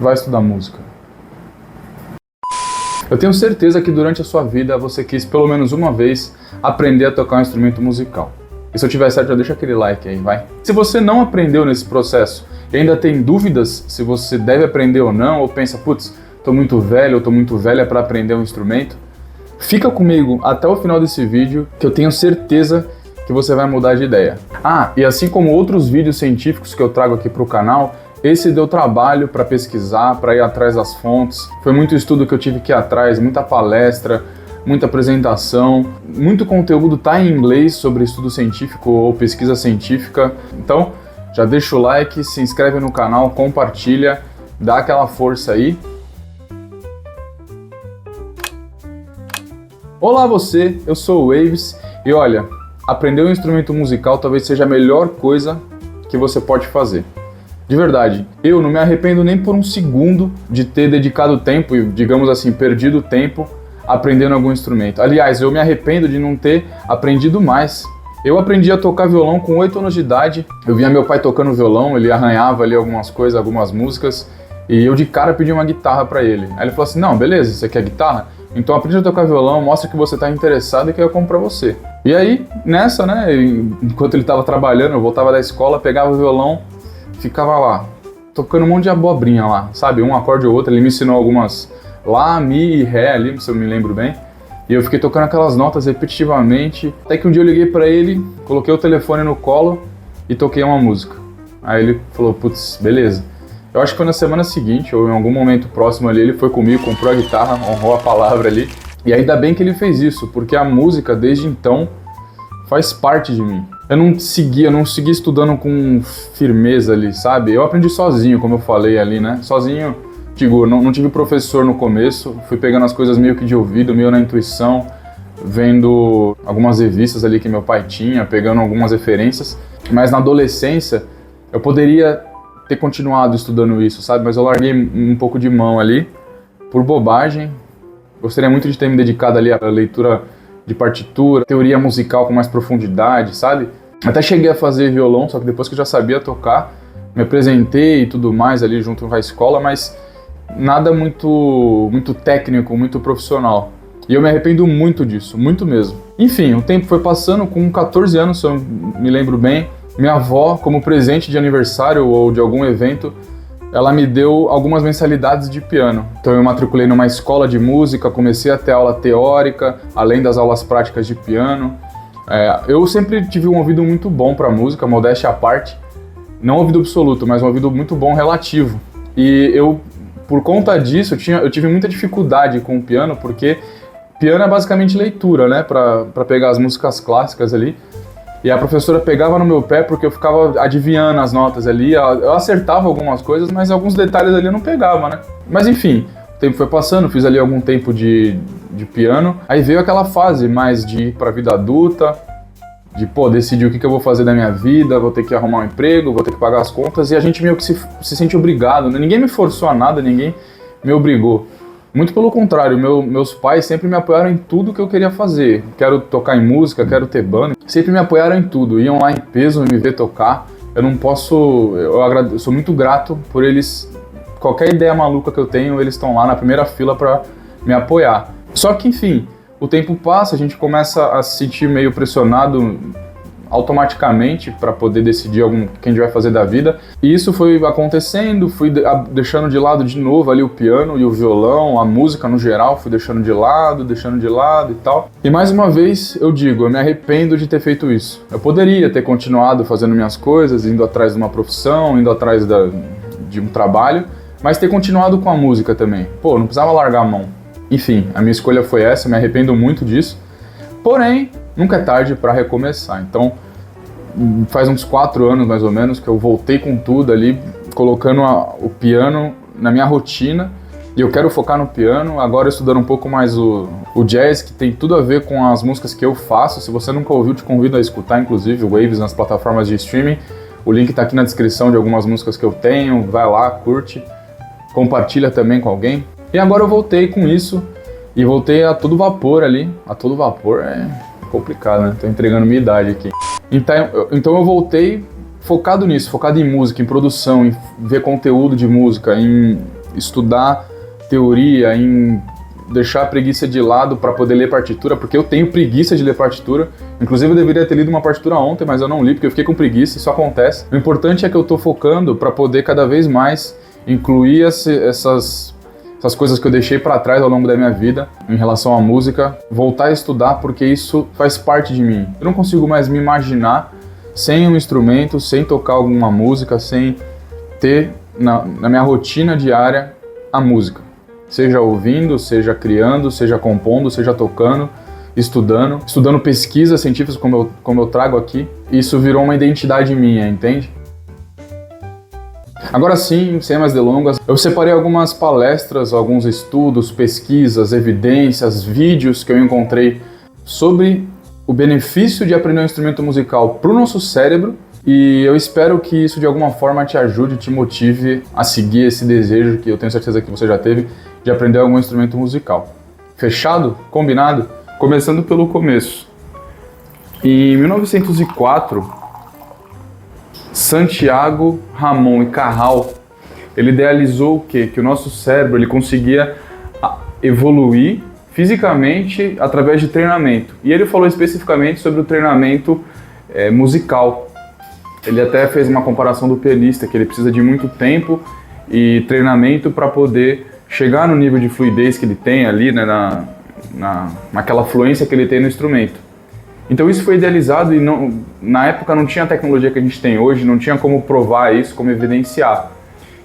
vai estudar música. Eu tenho certeza que durante a sua vida você quis pelo menos uma vez aprender a tocar um instrumento musical. E se eu tiver certo, já deixa aquele like aí, vai. Se você não aprendeu nesse processo e ainda tem dúvidas se você deve aprender ou não, ou pensa, putz, tô muito velho ou tô muito velha para aprender um instrumento, fica comigo até o final desse vídeo que eu tenho certeza que você vai mudar de ideia. Ah, e assim como outros vídeos científicos que eu trago aqui para o canal, esse deu trabalho para pesquisar, para ir atrás das fontes. Foi muito estudo que eu tive que ir atrás, muita palestra, muita apresentação, muito conteúdo tá em inglês sobre estudo científico ou pesquisa científica. Então, já deixa o like, se inscreve no canal, compartilha, dá aquela força aí. Olá você, eu sou o Waves e olha, aprender um instrumento musical talvez seja a melhor coisa que você pode fazer. De verdade, eu não me arrependo nem por um segundo de ter dedicado tempo e, digamos assim, perdido tempo aprendendo algum instrumento. Aliás, eu me arrependo de não ter aprendido mais. Eu aprendi a tocar violão com 8 anos de idade. Eu via meu pai tocando violão, ele arranhava ali algumas coisas, algumas músicas, e eu de cara pedi uma guitarra pra ele. Aí ele falou assim, não, beleza, você quer guitarra? Então aprende a tocar violão, mostra que você tá interessado e que eu compro pra você. E aí, nessa, né, enquanto ele tava trabalhando, eu voltava da escola, pegava o violão, ficava lá, tocando um monte de abobrinha lá, sabe? Um acorde ou outro, ele me ensinou algumas Lá, Mi e Ré ali, se eu me lembro bem. E eu fiquei tocando aquelas notas repetitivamente, até que um dia eu liguei pra ele, coloquei o telefone no colo e toquei uma música. Aí ele falou, putz, beleza. Eu acho que foi na semana seguinte, ou em algum momento próximo ali, ele foi comigo, comprou a guitarra, honrou a palavra ali. E ainda bem que ele fez isso, porque a música, desde então, faz parte de mim. Eu não segui estudando com firmeza ali, sabe? Eu aprendi sozinho, como eu falei ali, né? Sozinho, digo, não tive professor no começo, fui pegando as coisas meio que de ouvido, meio na intuição, vendo algumas revistas ali que meu pai tinha, pegando algumas referências. Mas na adolescência, eu poderia ter continuado estudando isso, sabe? Mas eu larguei um pouco de mão ali, por bobagem. Gostaria muito de ter me dedicado ali à leitura de partitura, teoria musical com mais profundidade, sabe? Até cheguei a fazer violão, só que depois que eu já sabia tocar, me apresentei e tudo mais ali junto com a escola, mas nada muito técnico, muito profissional. E eu me arrependo muito disso, muito mesmo. Enfim, o tempo foi passando, com 14 anos, se eu me lembro bem, minha avó, como presente de aniversário ou de algum evento, ela me deu algumas mensalidades de piano. Então eu matriculei numa escola de música, comecei a ter aula teórica, além das aulas práticas de piano. Eu sempre tive um ouvido muito bom para música, modéstia à parte. Não ouvido absoluto, mas um ouvido muito bom relativo. E eu, por conta disso, eu tive muita dificuldade com o piano, porque piano é basicamente leitura, né, para pegar as músicas clássicas ali. E a professora pegava no meu pé porque eu ficava adivinhando as notas ali, eu acertava algumas coisas, mas alguns detalhes ali eu não pegava, né? Mas enfim, o tempo foi passando, fiz ali algum tempo de piano, aí veio aquela fase mais de ir pra vida adulta, de decidir o que eu vou fazer da minha vida, vou ter que arrumar um emprego, vou ter que pagar as contas, e a gente meio que se sente obrigado, né? Ninguém me forçou a nada, ninguém me obrigou. Muito pelo contrário, meus pais sempre me apoiaram em tudo que eu queria fazer. Quero tocar em música, quero ter banda. Sempre me apoiaram em tudo, iam lá em peso me ver tocar. Eu não posso... Eu sou muito grato por eles... Qualquer ideia maluca que eu tenho, eles estão lá na primeira fila para me apoiar. Só que, enfim, o tempo passa, a gente começa a se sentir meio pressionado automaticamente para poder decidir o que a gente vai fazer da vida. E isso foi acontecendo, fui deixando de lado de novo ali o piano e o violão, a música no geral, fui deixando de lado e tal. E mais uma vez eu digo, eu me arrependo de ter feito isso. Eu poderia ter continuado fazendo minhas coisas, indo atrás de uma profissão, indo atrás de um trabalho, mas ter continuado com a música também. Pô, não precisava largar a mão. Enfim, a minha escolha foi essa, me arrependo muito disso. Porém, nunca é tarde para recomeçar. Então, faz uns 4 anos mais ou menos que eu voltei com tudo ali, colocando o piano na minha rotina. E eu quero focar no piano, agora estudando um pouco mais o jazz, que tem tudo a ver com as músicas que eu faço. Se você nunca ouviu, te convido a escutar, inclusive, o Waves nas plataformas de streaming. O link tá aqui na descrição de algumas músicas que eu tenho, vai lá, curte, compartilha também com alguém. E agora eu voltei com isso, e voltei a todo vapor ali. A todo vapor é complicado, né? Tô entregando minha idade aqui. Então eu voltei focado nisso, focado em música, em produção, em ver conteúdo de música, em estudar teoria, em deixar a preguiça de lado para poder ler partitura, porque eu tenho preguiça de ler partitura. Inclusive eu deveria ter lido uma partitura ontem, mas eu não li porque eu fiquei com preguiça, isso acontece. O importante é que eu tô focando para poder cada vez mais incluir essas coisas que eu deixei para trás ao longo da minha vida em relação à música, voltar a estudar porque isso faz parte de mim. Eu não consigo mais me imaginar sem um instrumento, sem tocar alguma música, sem ter na minha rotina diária a música. Seja ouvindo, seja criando, seja compondo, seja tocando, estudando pesquisas científicas como eu trago aqui. Isso virou uma identidade minha, entende? Agora sim, sem mais delongas, eu separei algumas palestras, alguns estudos, pesquisas, evidências, vídeos que eu encontrei sobre o benefício de aprender um instrumento musical para o nosso cérebro, e eu espero que isso de alguma forma te ajude, te motive a seguir esse desejo que eu tenho certeza que você já teve de aprender algum instrumento musical. Fechado? Combinado? Começando pelo começo. Em 1904, Santiago Ramon e Cajal, ele idealizou o quê? Que o nosso cérebro ele conseguia evoluir fisicamente através de treinamento. E ele falou especificamente sobre o treinamento musical. Ele até fez uma comparação do pianista, que ele precisa de muito tempo e treinamento para poder chegar no nível de fluidez que ele tem ali, né, naquela fluência que ele tem no instrumento. Então isso foi idealizado e na época não tinha a tecnologia que a gente tem hoje, não tinha como provar isso, como evidenciar.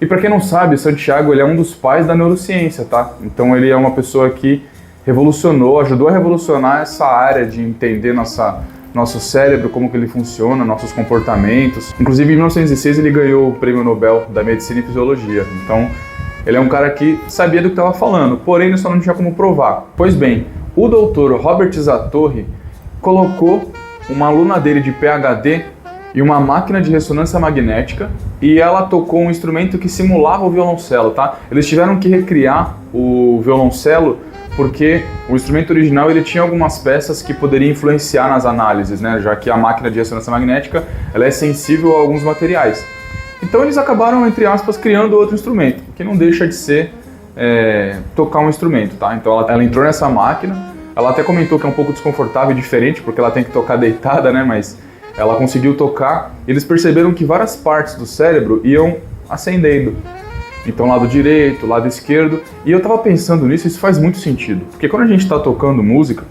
E para quem não sabe, Santiago ele é um dos pais da neurociência, tá? Então ele é uma pessoa que revolucionou, ajudou a revolucionar essa área de entender nosso cérebro, como que ele funciona, nossos comportamentos. Inclusive em 1906 ele ganhou o Prêmio Nobel da Medicina e Fisiologia. Então ele é um cara que sabia do que estava falando, porém ele só não tinha como provar. Pois bem, o doutor Robert Zatorre colocou uma aluna dele de PhD em uma máquina de ressonância magnética e ela tocou um instrumento que simulava o violoncelo, tá? Eles tiveram que recriar o violoncelo porque o instrumento original ele tinha algumas peças que poderiam influenciar nas análises, né? Já que a máquina de ressonância magnética ela é sensível a alguns materiais. Então eles acabaram, entre aspas, criando outro instrumento, que não deixa de ser tocar um instrumento, tá? Então ela entrou nessa máquina, ela até comentou que é um pouco desconfortável e diferente, porque ela tem que tocar deitada, né? Mas ela conseguiu tocar, e eles perceberam que várias partes do cérebro iam acendendo. Então lado direito, lado esquerdo, e eu tava pensando nisso, isso faz muito sentido, porque quando a gente tá tocando música,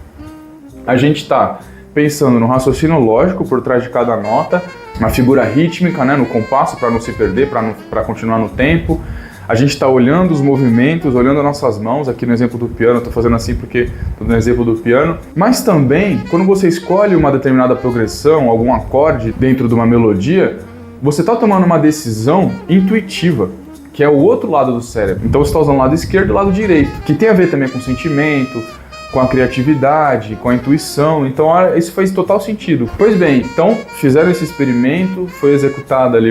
a gente tá pensando no raciocínio lógico por trás de cada nota, na figura rítmica, né, no compasso para não se perder, para continuar no tempo. A gente está olhando os movimentos, olhando as nossas mãos, aqui no exemplo do piano, estou fazendo assim porque estou no exemplo do piano. Mas também, quando você escolhe uma determinada progressão, algum acorde dentro de uma melodia, você está tomando uma decisão intuitiva, que é o outro lado do cérebro. Então você está usando o lado esquerdo e o lado direito, que tem a ver também com o sentimento, com a criatividade, com a intuição. Então isso faz total sentido. Pois bem, então fizeram esse experimento, foi executada ali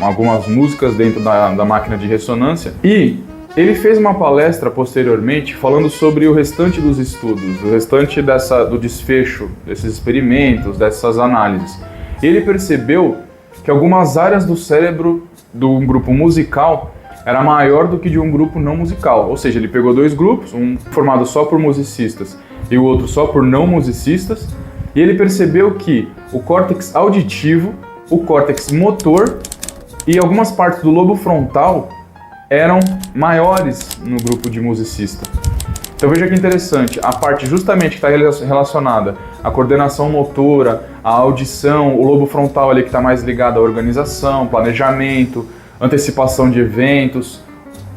algumas músicas dentro da máquina de ressonância e ele fez uma palestra posteriormente falando sobre o restante dos estudos, o restante do desfecho desses experimentos, dessas análises. E ele percebeu que algumas áreas do cérebro de um grupo musical era maior do que de um grupo não musical. Ou seja, ele pegou dois grupos, um formado só por musicistas e o outro só por não musicistas, e ele percebeu que o córtex auditivo, o córtex motor e algumas partes do lobo frontal eram maiores no grupo de musicista. Então veja que interessante, a parte justamente que está relacionada à coordenação motora, à audição, o lobo frontal ali que está mais ligado à organização, planejamento, antecipação de eventos,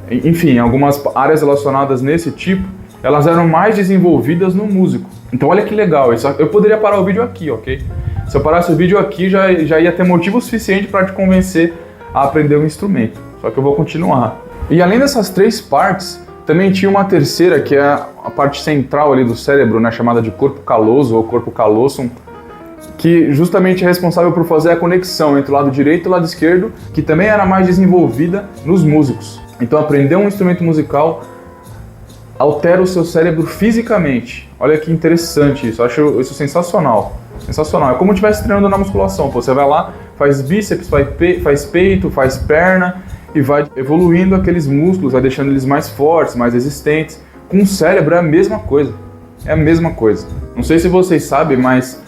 enfim, algumas áreas relacionadas nesse tipo, elas eram mais desenvolvidas no músico. Então olha que legal, eu poderia parar o vídeo aqui, ok? Se eu parasse o vídeo aqui, já ia ter motivo suficiente para te convencer a aprender um instrumento, só que eu vou continuar. E além dessas três partes, também tinha uma terceira, que é a parte central ali do cérebro, né, chamada de corpo caloso ou corpo callosum, que justamente é responsável por fazer a conexão entre o lado direito e o lado esquerdo, que também era mais desenvolvida nos músicos. Então aprender um instrumento musical altera o seu cérebro fisicamente. Olha que interessante isso, eu acho isso sensacional. Sensacional, é como se estivesse treinando na musculação. Você vai lá, faz bíceps, faz peito, faz perna, e vai evoluindo aqueles músculos, vai deixando eles mais fortes, mais resistentes. Com o cérebro é a mesma coisa. É a mesma coisa. Não sei se vocês sabem, mas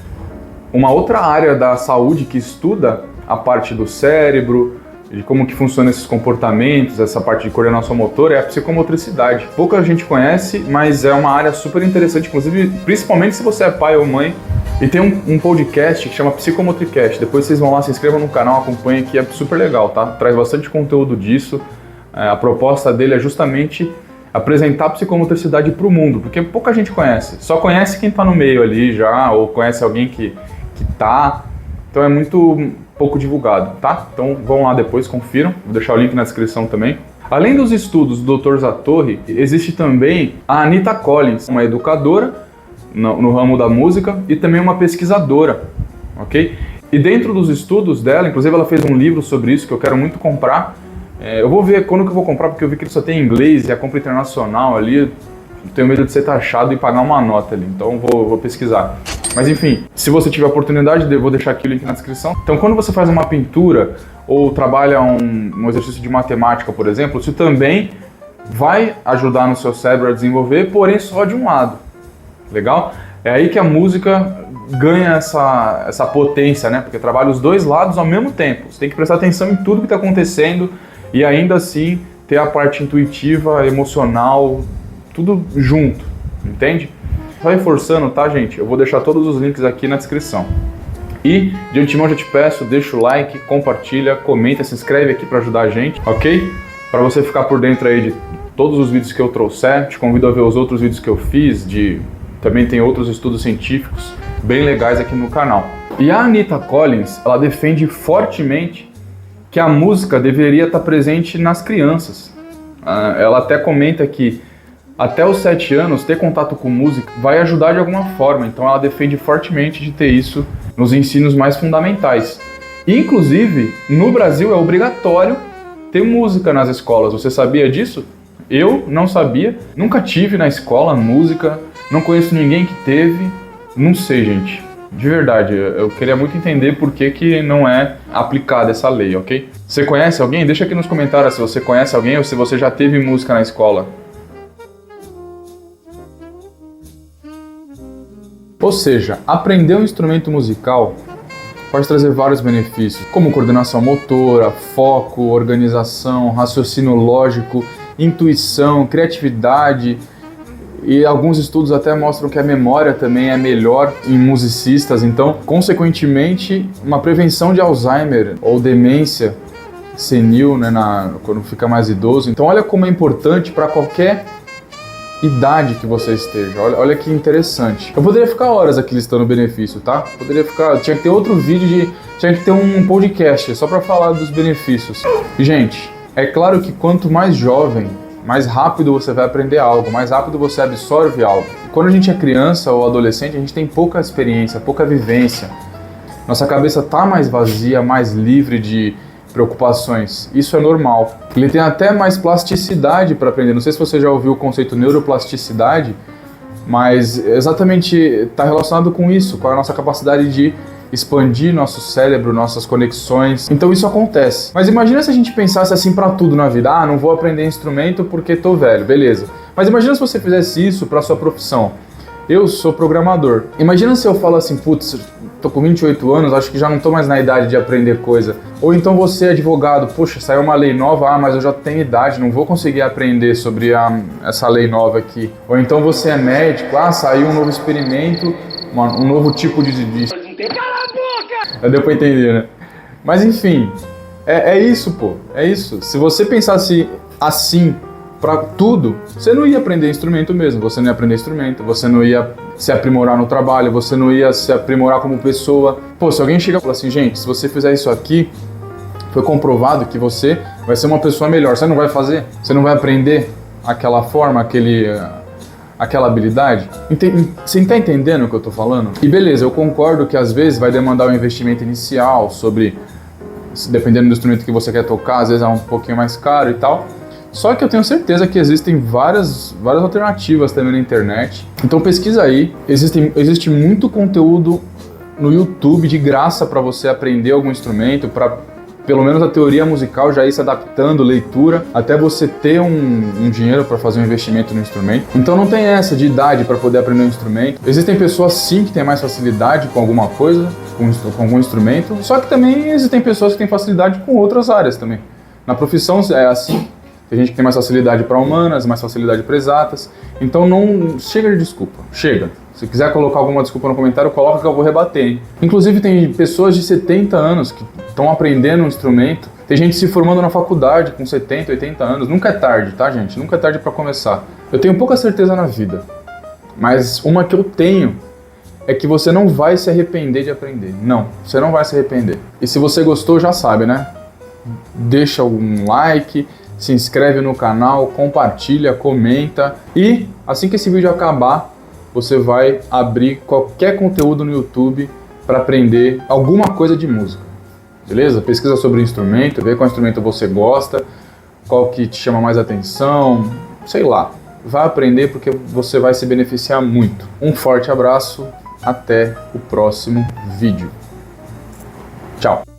uma outra área da saúde que estuda a parte do cérebro, de como que funcionam esses comportamentos, essa parte de coordenação motora, é a psicomotricidade. Pouca gente conhece, mas é uma área super interessante, inclusive, principalmente se você é pai ou mãe. E tem um podcast que chama Psicomotricast. Depois vocês vão lá, se inscrevam no canal, acompanhem, que é super legal, tá? Traz bastante conteúdo disso. A proposta dele é justamente apresentar a psicomotricidade para o mundo, porque pouca gente conhece. Só conhece quem está no meio ali já, ou conhece alguém que tá. Então é muito pouco divulgado, tá? Então vão lá depois, confiram. Vou deixar o link na descrição também. Além dos estudos do Dr. Zatorre, existe também a Anita Collins, uma educadora no ramo da música e também uma pesquisadora, ok? E dentro dos estudos dela, inclusive ela fez um livro sobre isso que eu quero muito comprar. Eu vou ver quando que eu vou comprar, porque eu vi que ele só tem em inglês e a compra internacional ali, eu tenho medo de ser taxado e pagar uma nota ali, então vou pesquisar. Mas enfim, se você tiver a oportunidade, eu vou deixar aqui o link na descrição. Então quando você faz uma pintura ou trabalha um exercício de matemática, por exemplo, isso também vai ajudar no seu cérebro a desenvolver, porém só de um lado. Legal? É aí que a música ganha essa potência, né? Porque trabalha os dois lados ao mesmo tempo. Você tem que prestar atenção em tudo que está acontecendo e ainda assim ter a parte intuitiva, emocional, tudo junto, entende? Só reforçando, tá, gente? Eu vou deixar todos os links aqui na descrição. E, de antemão, já te peço, deixa o like, compartilha, comenta, se inscreve aqui para ajudar a gente, ok? Para você ficar por dentro aí de todos os vídeos que eu trouxer, te convido a ver os outros vídeos que eu fiz, também tem outros estudos científicos bem legais aqui no canal. E a Anita Collins, ela defende fortemente que a música deveria estar presente nas crianças. Ela até comenta que até os 7 anos ter contato com música vai ajudar de alguma forma, então ela defende fortemente de ter isso nos ensinos mais fundamentais. E, inclusive, no Brasil é obrigatório ter música nas escolas. Você sabia disso? Eu não sabia, nunca tive na escola música, não conheço ninguém que teve, não sei, gente. De verdade, eu queria muito entender por que não é aplicada essa lei, ok? Você conhece alguém? Deixa aqui nos comentários se você conhece alguém ou se você já teve música na escola. Ou seja, aprender um instrumento musical pode trazer vários benefícios, como coordenação motora, foco, organização, raciocínio lógico, intuição, criatividade, e alguns estudos até mostram que a memória também é melhor em musicistas, então, consequentemente, uma prevenção de Alzheimer ou demência senil, né, quando fica mais idoso. Então, olha como é importante para qualquer idade que você esteja. Olha que interessante. Eu poderia ficar horas aqui listando o benefício, tá? Tinha que ter outro vídeo, tinha que ter um podcast só para falar dos benefícios. E, gente, é claro que quanto mais jovem, mais rápido você vai aprender algo, mais rápido você absorve algo. Quando a gente é criança ou adolescente, a gente tem pouca experiência, pouca vivência. Nossa cabeça tá mais vazia, mais livre de preocupações. Isso é normal. Ele tem até mais plasticidade para aprender. Não sei se você já ouviu o conceito neuroplasticidade, mas exatamente está relacionado com isso, com a nossa capacidade de expandir nosso cérebro, nossas conexões. Então isso acontece. Mas imagina se a gente pensasse assim para tudo na vida. Ah, não vou aprender instrumento porque tô velho, beleza. Mas imagina se você fizesse isso para sua profissão. Eu sou programador. Imagina se eu falo assim, putz, tô com 28 anos, acho que já não tô mais na idade de aprender coisa. Ou então você é advogado, poxa, saiu uma lei nova, mas eu já tenho idade, não vou conseguir aprender sobre essa lei nova aqui. Ou então você é médico, saiu um novo experimento, um novo tipo de... Cala a boca! Deu pra entender, né? Mas enfim, é isso, pô, é isso. Se você pensasse assim para tudo, você não ia aprender instrumento mesmo, você não ia aprender instrumento, você não ia se aprimorar no trabalho, você não ia se aprimorar como pessoa. Pô, se alguém chega e fala assim, gente, se você fizer isso aqui, foi comprovado que você vai ser uma pessoa melhor, você não vai fazer? Você não vai aprender aquela forma, aquela habilidade? Você está entendendo o que eu estou falando? E beleza, eu concordo que às vezes vai demandar um investimento inicial dependendo do instrumento que você quer tocar, às vezes é um pouquinho mais caro e tal. Só que eu tenho certeza que existem várias alternativas também na internet. Então pesquisa aí, existe muito conteúdo no YouTube de graça para você aprender algum instrumento, para pelo menos a teoria musical já ir se adaptando, leitura, até você ter um dinheiro para fazer um investimento no instrumento. Então não tem essa de idade para poder aprender um instrumento. Existem pessoas sim que têm mais facilidade com alguma coisa, com algum instrumento, só que também existem pessoas que têm facilidade com outras áreas também. Na profissão é assim. Tem gente que tem mais facilidade para humanas, mais facilidade para exatas. Então não chega de desculpa, chega. Se quiser colocar alguma desculpa no comentário, coloca que eu vou rebater, hein? Inclusive tem pessoas de 70 anos que estão aprendendo um instrumento. Tem gente se formando na faculdade com 70, 80 anos. Nunca é tarde, tá, gente? Nunca é tarde para começar. Eu tenho pouca certeza na vida, mas uma que eu tenho é que você não vai se arrepender de aprender. Não, você não vai se arrepender. E se você gostou, já sabe, né? Deixa um like, se inscreve no canal, compartilha, comenta. E assim que esse vídeo acabar, você vai abrir qualquer conteúdo no YouTube para aprender alguma coisa de música. Beleza? Pesquisa sobre o instrumento, vê qual instrumento você gosta, qual que te chama mais atenção, sei lá. Vai aprender porque você vai se beneficiar muito. Um forte abraço, até o próximo vídeo. Tchau!